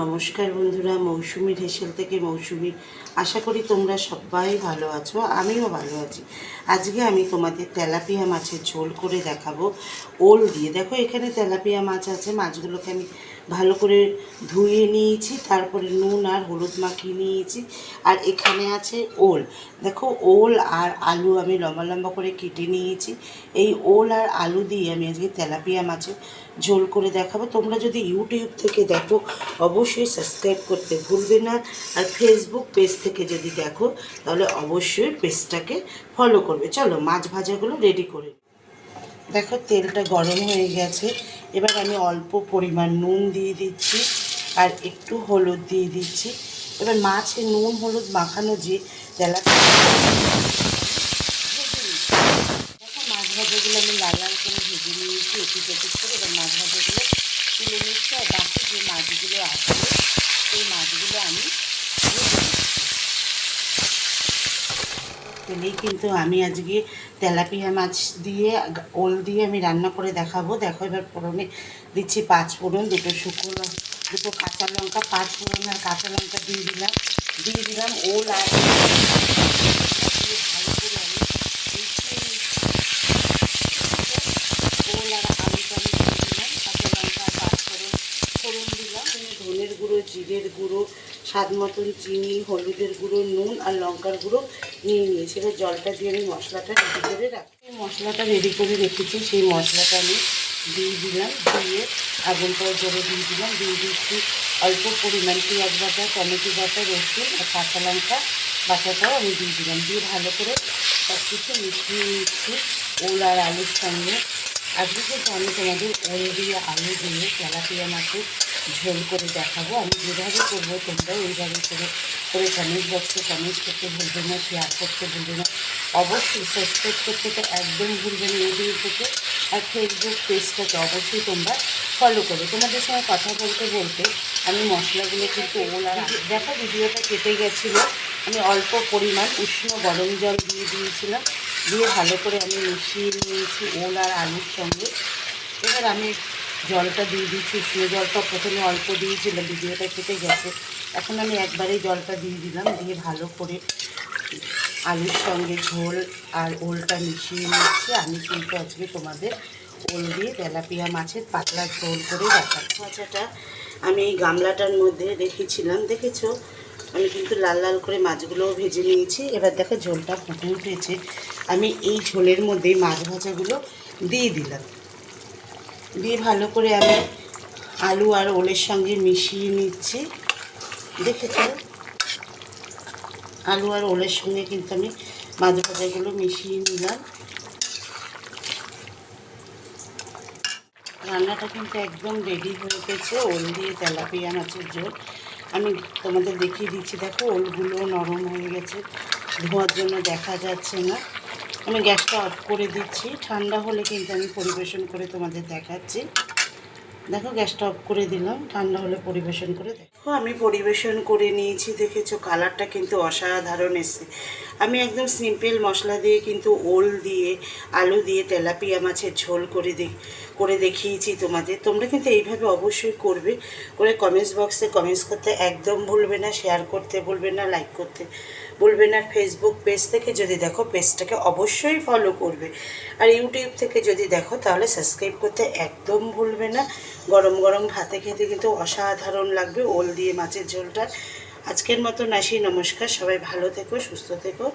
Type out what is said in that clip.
নমস্কার বন্ধুরা, মৌসুমীর হেসেল থেকে মৌসুমী। আশা করি তোমরা সবাই ভালো আছো, আমিও ভালো আছি। আজকে আমি তোমাদের তেলাপিয়া মাছের ঝোল করে দেখাবো ওল দিয়ে। দেখো এখানে তেলাপিয়া মাছ আছে, মাছগুলোকে আমি ভালো করে ধুয়ে নিয়েছি, তারপরে নুন আর হলুদ মাখিয়ে নিয়েছি। আর এখানে আছে ওল। দেখো ওল আর আলু আমি লম্বা লম্বা করে কেটে নিয়েছি। এই ওল আর আলু দিয়ে আমি আজকে তেলাপিয়া মাছের ঝোল করে দেখাবো। তোমরা যদি ইউটিউব থেকে দেখো অবশ্যই সাবস্ক্রাইব করতে ভুলবে না, আর ফেসবুক পেজ থেকে যদি দেখো তাহলে অবশ্যই পেজটাকে ফলো করবে। চলো মাছ ভাজাগুলো রেডি করে। দেখো তেলটা গরম হয়ে গেছে, এবার আমি অল্প পরিমাণ নুন দিয়ে দিচ্ছি আর একটু হলুদ দিয়ে দিচ্ছি। এবার মাছে নুন হলুদ মাখানো যে তেলাপিয়া, দেখো মাছ ভাজাগুলো আমি লাল লাল করে ভেজে নিয়েছি একটু একটু করে। এবার মাছ ভাজাগুলো তুলে নিচ্ছি, আর বাকি যে মাছগুলো আছে সেই মাছগুলো আমি তেলেই কিন্তু আমি আজকে তেলাপিয়া মাছ দিয়ে ওল দিয়ে আমি রান্না করে দেখাবো। দেখো এবার ফোড়নে দিচ্ছি 5 ফোড়ন, দুটো কাঁচা লঙ্কা, 5 ফোড়ন আর কাঁচা লঙ্কা দিয়ে দিলাম ওল আর ভালো করে আমি ওল আর আলুটা আমি দিয়ে দিলাম। কাঁচা লঙ্কা 5 ফোড়ন দিলাম। ধনের গুঁড়ো, জিরের গুঁড়ো, স্বাদ মতন চিনি, হলুদের গুঁড়ো, নুন আর লঙ্কার গুঁড়ো নিয়ে নিয়েছি। এবার জলটা দিয়ে আমি মশলাটা রেডি করে রাখি। মশলাটা রেডি করে রেখেছি, সেই মশলাটা আমি দিয়ে দিলাম। দিয়ে আগুনটাও জোরে দিয়ে দিচ্ছি অল্প পরিমাণ পেঁয়াজ বাটা, টমেটো বাটা, রসুন আর কাঁচা লঙ্কা বাটাটাও আমি দিয়ে ভালো করে সব কিছু মিশিয়ে নিচ্ছি ওল আর আলুর সঙ্গে। আজকে কিন্তু আমি তোমাদের ওল দিয়ে আলু দিয়ে তেলাপিয়া মাছের ঝোল করে দেখাবো। আমি যেভাবে করবো তোমরা ওইভাবে করে কমেন্ট বক্সে কমেন্ট করতে ভুলবে না, শেয়ার করতে ভুলবে না, অবশ্যই সাবস্ক্রাইব করতে তো একদম ভুলবে না ইউটিউব থেকে। আর ফেসবুক পেজটাকে অবশ্যই তোমরা ফলো করবে। তোমাদের সঙ্গে কথা বলতে বলতে আমি মশলাগুলো কিন্তু ওল আর দেখো ভিডিওটা কেটে গেছিলো। আমি অল্প পরিমাণ উষ্ণ গরম জল দিয়ে দিয়েছিলাম, দিয়ে ভালো করে আমি মিশিয়ে নিয়েছি ওল আর আলুর সঙ্গে। এবার আমি জলটা দিয়ে দিচ্ছি, উষ্ণ জলটা প্রথমে অল্প দিয়েছিলাম, ভিডিওটা কেটে গেছে। এখন আমি একবারেই জলটা দিয়ে দিলাম, দিয়ে ভালো করে আলুর সঙ্গে ঝোল আর ওলটা মিশিয়ে নিচ্ছি। আমি কিন্তু আজকে তোমাদের ওল দিয়ে তেলাপিয়া মাছের পাতলা ঝোল করে দেখাচ্ছি। ভাজাটা আমি এই গামলাটার মধ্যে রেখেছিলাম, দেখেছো আমি কিন্তু লাল লাল করে মাছগুলোও ভেজে নিয়েছি। এবার দেখো ঝোলটা ফুটে উঠেছে, আমি এই ঝোলের মধ্যে মাছ ভাজাগুলো দিয়ে দিলাম। দিয়ে ভালো করে আমি আলু আর ওলের সঙ্গে মিশিয়ে নিচ্ছি। দেখেছো আলু আর ওলের সঙ্গে কিন্তু আমি মাছ ভাজাগুলো মিশিয়ে নিলাম। রান্নাটা কিন্তু একদম রেডি হয়ে গেছে, ওল দিয়ে তেলাপিয়া মাছের ঝোল। আমি তোমাদের দেখিয়ে দিচ্ছি, দেখো ওলগুলো নরম হয়ে গেছে, ধোয়ার জন্য দেখা যাচ্ছে না। আমি গ্যাসটা অফ করে দিচ্ছি, ঠান্ডা হলে কিন্তু আমি পরিবেশন করে তোমাদের দেখাচ্ছি। দেখো গ্যাসটা অফ করে দিলাম, ঠান্ডা হলে পরিবেশন করে দেখো। আমি পরিবেশন করে নিয়েছি, দেখেছো কালারটা কিন্তু অসাধারণ এসছে। আমি একদম সিম্পল মশলা দিয়ে কিন্তু ওল দিয়ে আলু দিয়ে তেলাপিয়া মাছের ঝোল করে দেখিয়েছি তোমাদের। তোমরা কিন্তু এইভাবে অবশ্যই করবে, করে কমেন্টস বক্সে কমেন্টস করতে একদম ভুলবে না, শেয়ার করতে ভুলবে না, লাইক করতে বলবে না। ফেসবুক পেজ থেকে যদি দেখো পেজটাকে অবশ্যই ফলো করবে, আর ইউটিউব থেকে যদি দেখো তাহলে সাবস্ক্রাইব করতে একদম ভুলবে না। গরম গরম ভাতে খেতে কিন্তু অসাধারণ লাগবে ওল দিয়ে মাছের ঝোলটা। আজকের মতো আসি, নমস্কার, সবাই ভালো থেকো, সুস্থ থেকো।